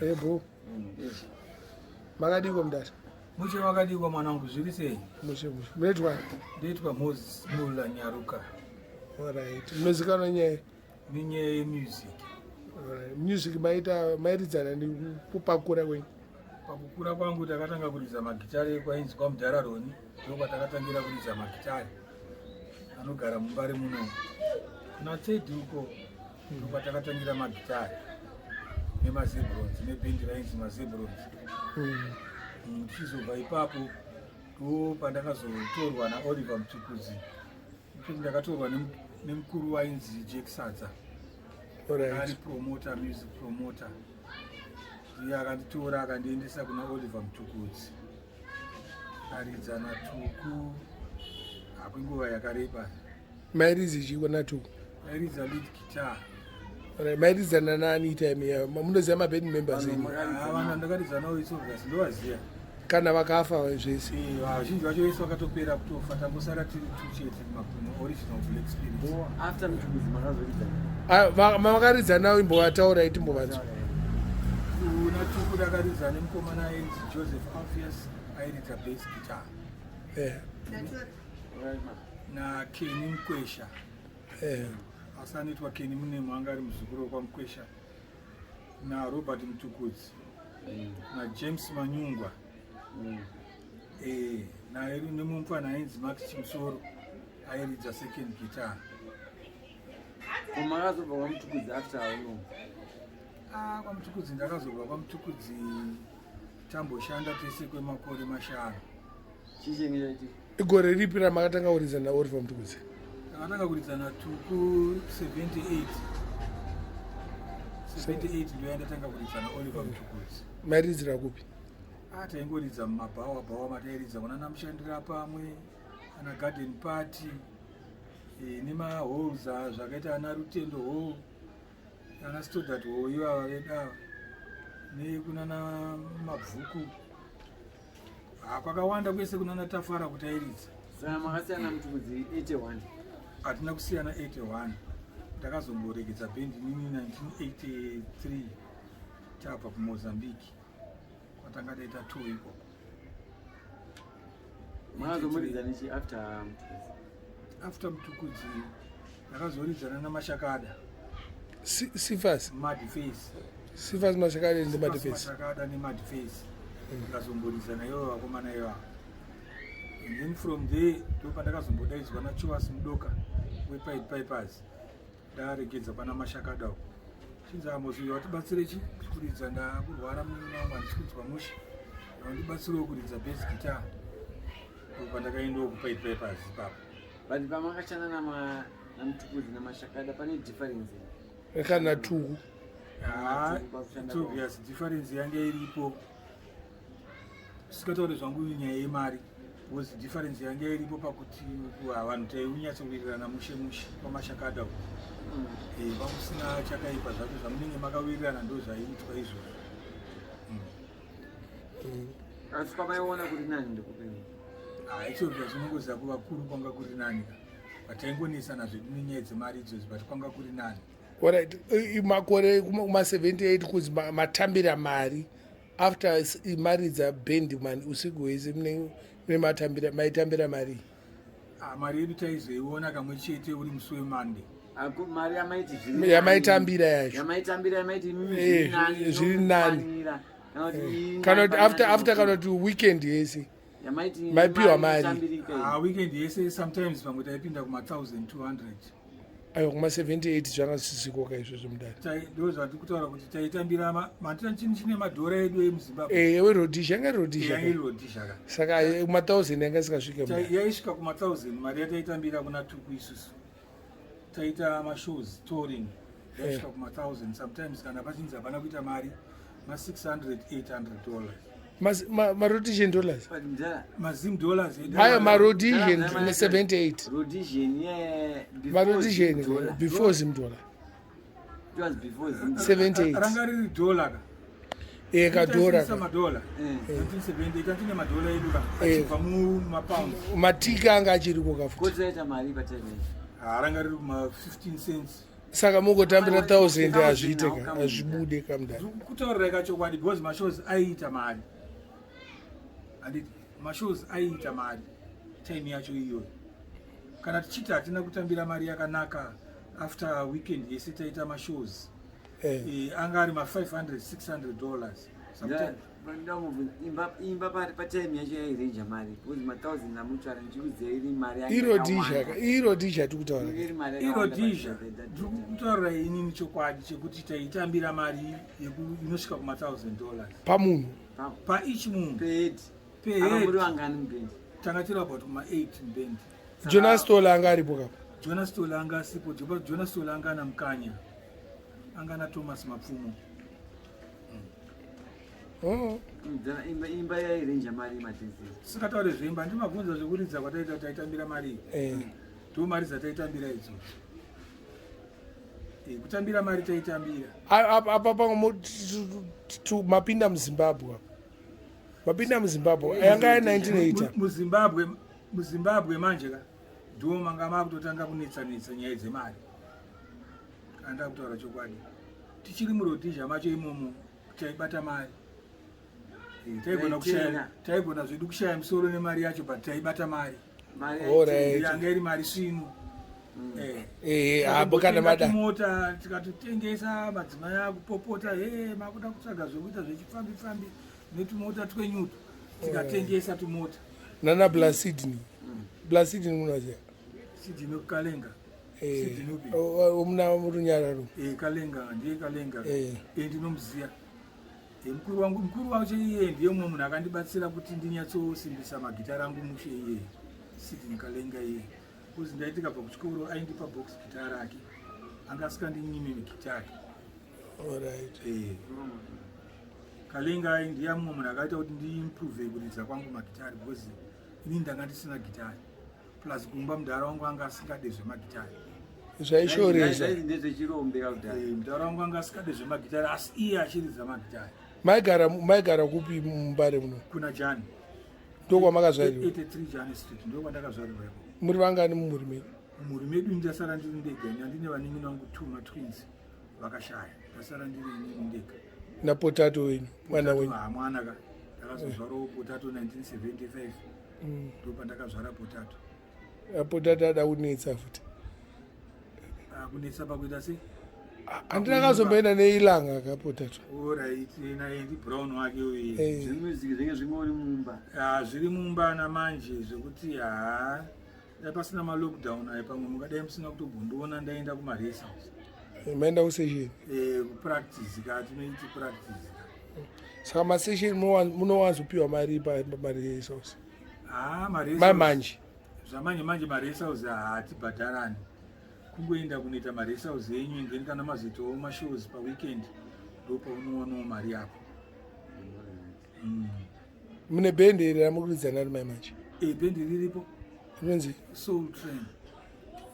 Ebo. Makadiko mdata. Mushe wakadiko mwanangu zviri sei? Mushe. Munoitwa? Ndoitwa Moses Mula Nyaruka. Alright. Munozikanwa nyaya? Ninyaya yemusic. Alright. Music mairidzana nekupakura kwenyu? Pakukura kwangu takatanga kuridza magitari kwainzi kwaMudhararoni, ndokwatakatangira kuridza magitari anogara mumbari muno. Kuna Teddy uko ndokwatakatangira magitari nemazebrons nebhendi rainzi mazebrons. Tichizobva ipapo ndo pandakazotorwa naOliver Mtukudzi. Ndakatorwa nemukuru wainzi Jack Sadza. Ari promoter, music promoter. Ndiye akanditora akandiendesa kuna Oliver Mtukudzi. Aridza naTuku kwenguva yakareba. Mairidzi chiko naTuku? Mairidza lead guitar. Mairidzana nani time ya? Munoziva maband members enyu? Vana ndakaridza navo Isolvers ndovaziva. Kana vakafa zvese? Vazhinji vacho vese vakatopera kutofa, tangosara tiri tuchete makuno original Black Spirits. After Mtukudzi makazoridza? Mavakaridza navo imbovataura iti mbovanzwa. Kuna Tuku ndakaridza nemukomana ainzi Joseph Alpheus airidza bass guitar. Na Kenny Mkwesha. Asanoitwa Kenny Munemu anga ari muzukuru kwaMkwesha. Na Robert Mtukudzi. Na James Manyungwa. Na nemumufana ainzi Max Chimusoro airidza second guitar. Makazobva kwaMtukudzi after how long? KwaMtukudzi ndakazobva kwaMtukudzi tamboshanda tese kwemakore 5. Chichengechaiti? Igore ripi ramakatanga kuridza naOliver Mtukudzi? Takatanga kuridza naTuku 78. 78 ndio yandatanga kuridza naOliver Mtukudzi. Mairidzira kupi? Taingoridza mumabhawa matairidza kuna Namushandira pamwe, ana Garden Party, nemahalls zvakaita ana Rutendo Hall, ana Stoddard Hall ivava vedava, nekunana Mabvuku. Kwakawanda kwese kunana Tafara kutairidza. Saka makasiyana Mtukudzi 81? Hatina kusiyana 81. Ndakazomboregedza bhendi nini 1983 tabva kuMozambique. Kwatanga daita tour ikoko. Makazomuridza nechi after Mtukudzi? After Mtukudzi ndakazoridzana naMashakada. Sifas? Mudface. Sifas Mashakada neMudface? Mashakada neMudface. Ndakazomboridza ivo vakomana ivavo. And then from there ndopandakazombodaidzwa naChoas Mudoka wePied Pipers. Ndaregedza pana Mashakada uko. Chinzi Amosi watibatsire kuridza, ndakurwara mumwe wangu handisikudzwa mushe. Wandibatsirewo kuridza bass guitar. Pandakaendawo kuPied Pipers ipapo. But pamakashanda naMtukudzi naMashakada pane difference? Kana Tuku? It's obvious difference yange iripo. Sikatauri zvangu nyaya yemari. Was difference yange iripo pakuti vanhu taiunyatsowirirana mushe kwaMashakada uko. Pamusina chakaipa zvacho zvamunenge makawirirana ndo zvaiitwa izvozvo. Asi kwamaiona kuri nani ndikupeni? Ichobva zvinongoziva kuva kuru kwanga kuri nani. Pataingonesana zvedu nenyaya dzemari idzodzo, but kwanga kuri nani. Alright, makore kuma78 kunzi matambira mari. After maridza bhendi man usiku hwese maitambira mari? Mari yedu taizoiona kamwe chete uri musi weMonday. Mari yamaitambira yacho? Yamaitambira yamaiti zviri nani. Kana kuti after kana kuti weekend yese maipiwa mari? Weekend yese sometimes pamwe taipinda kuma1200. Aiwa, kuma78 zvanga zvisisikoka izvozvo mudare. Ndo zvandiri kutaura kuti taitambira matira chine madhora edu emuZimbabwe. Werodhisha yanga rodhisha. Yanga rodhisha. Saka kuma1000 yanga isikasvike mudare. Yaisvika kuma1000 mari yataitambira kuna Tuku isusu. Taita mashows touring. Yaisvika kuma1000 sometimes kana pachinzi hapana kuita mari $600, $800. Rhodesian dollars? Mazim dollars. Hayo Rhodesian 78. Rhodesian Rhodesian before Zim dollar. It was before Zim. 78. Ranga riri dollar. Kadora. Sama dollar. 1978 tine madola edu achibva mumapounds. Matika anga achiriko kafuta. Kotaita mari patene. Ranga riri kuma 15 cents. saka mungotambira 1000 hazviite hazvibude kamudhani. kutaurira kachokwadi because mashows aiita mari handiti mashows aiita mari time yacho iyoyo. Kana tichiti hatina kutambira mari yakanaka after weekend yese taita mashows anga ari $500-600 sometimes. imba patime yacho yairenja mari because ma1000 amutsvara ndichikuziva iri mari iro dizha tikutaura iro dizha ndikutaurira inini chokwadi chekuti taitambira mari inosvika kuma$1000 pamunhu paeach munhu pehedangani mubendi tanga tiri about kuma8 mubendi. Jonas Tola anga aripo kapo. Jonas Tola anga asipo. Jonas Tola anga na Mkanya anga na Thomas Mapfumo. imba yairenja mari matezi saka taure zvimba ndimabvunza zvekuridza kwataita taitambira mari ndo mari dzataitambira idzo kutambira mari taitambira apa mapinda muzimbabwe yanga ya 1980 muzimbabwe manje ka ndo manga makutotanga kunetsanetsa nyaya dzemari. Kanda kutaura chokwadi tichiri murodhizha macho imomo taibata mari taigona zvedu kushaya musoro nemari yacho but taibata mari yanga iri mari svinu. Mota tikatotengesa madzimai akupopota makuda kutsvaga zvekuita zvechifambi netumota twenyuto tikatengesa tumota. Nana Blasidni munaziva Sidney Kalenga omuna murunyararo Kalenga ndiye Kalenga ndinomuziva. Mukuru wacho iye ndiye mumwe munhu akandibatsira kuti ndinyatsosimbisa magitara angu mushe iye Sidney Kalenga iye kuzi ndaitika pa kuchikoro aindipa box gitara ake anga asingandinyime gitara. Kalenga ndiye mumwe munhu akaita kuti ndiimprove kuridza kwangu magitari because ini ndanga ndisina gitari plus kumba mudhara wangu anga asingade zvemagitari zvaishoresa mudhara wangu anga asingade zvemagitari asi iye achiridza magitari. maigara kupi mumbare muno? Kuna Jani ndokwamakazvarirwa 83 Jani Street ndokwandakazvarirwa. muri vangani mumhuri medu? Mumhuri medu ndasara ndiri ndega ndine vanin'ina vangu 2 matwins vakashaya ndasara ndiri inini ndega napotato wenyu mwana wenyu? Mwana ka ndakazozvarawo potato 1975 ndopandakazvara potato. Potato ada kunetsa futi kunetsa pakuita sei? Handina kazomboenda neilanga ka potato. Alright naye ndi brown wake uyu zvimuzivi zvenge zvimwe uri mumba zviri mumba namanje zvekuti dai pasina malockdown ayo pamwe mungadai musina kutobondoona ndaenda kumaresa maenda kusesheni kupractice ka tinoiti practice. Saka masesheni munowanzopiwa mari pamaresa house? Manje zvamanje maresa house hatibhadharani kungoenda kunoita maresa house yenyu ngeni kana mazoitawo mashows paweekend ndopaunowanawo mari yako. Mune bhendi iri ramukuridza nari mai manje? Bhendi riripo inonzi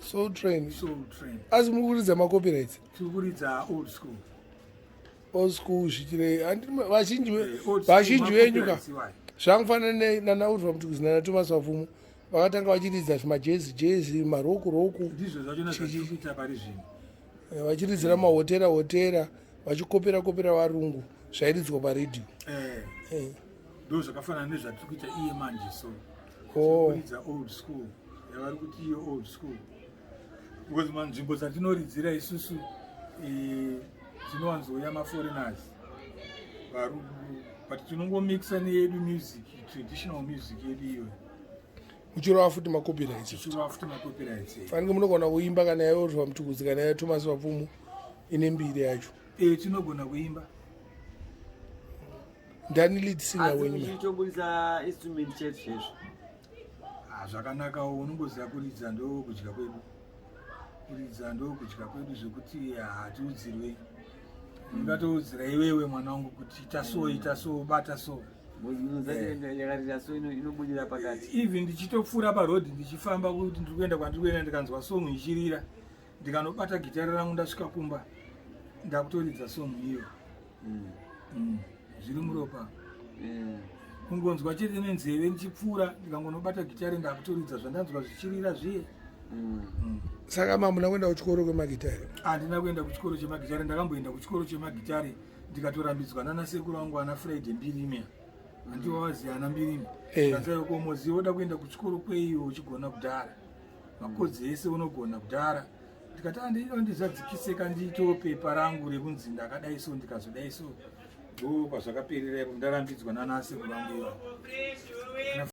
Soul Train. Asi mukuridza macopyrights? Tikuridza old school zvichire vazhinji venyu ka zvangufanana nanaurwa mutukuzi nana Thomas Mapfumo vakatanga vachiridza zvimajezi maroko ndizvo zvacho nazvatiita pari zvino vachiridzira mahotera vachikopera varungu zvairidzwa paredhiyo. ndo zvakafanana nezvatiri kuita iye manje so tikuridza old school yavari kuti iyo old school because manzvimbo dzatinoridzira isusu dzinowanzouya maforeigners varungu but tinongomixa neyedu music traditional music yedu iyoyo muchirova futi macopyrights fanike munogona kuimba kana yaorwa mutukudzi kana ya Thomas Mapfumo ine mbiri yacho tinogona kuimba. Ndani lead singer wenyu? Muchitobudisa instrument chetu chezvo zvakanaka unongoziva kuridza ndo kudya kwedu zvekuti hatiudzirwe ungatoudzira iwewe mwana wangu kuti ita so bata so yakarira so inobudira pakati. Even ndichitopfuura parodhi ndichifamba kuti ndiri kuenda kwandiri kuenda ndikanzwa song ichirira ndikanobata gitara rangu ndasvika kumba ndakutoridza song iyo zviri muropa. Kungonzwa chete nenzeve ndichipfuura ndikangonobata gitara ndakutoridza zvandanzwa zvichirira zviye Saka mamuna kuenda kuchikoro kwemagitari? Handina kuenda kuchikoro chemagitari. Ndakamboenda kuchikoro chemagitari ndikatorambidzwa nana sekuru vangu ana Friday Mbirime. Handiwa waziva ana Mbirime. Ndikati komozi woda kuenda kuchikoro kweiyo uchigona kudhara. Makodzi ese unogona kudhara. Ndikati ndizadzikiseka ndiito pepa rangu rekunzi ndakadai so ndikazodai so. Ndo pazvakaperera ndarambidzwa nana sekuru vangu.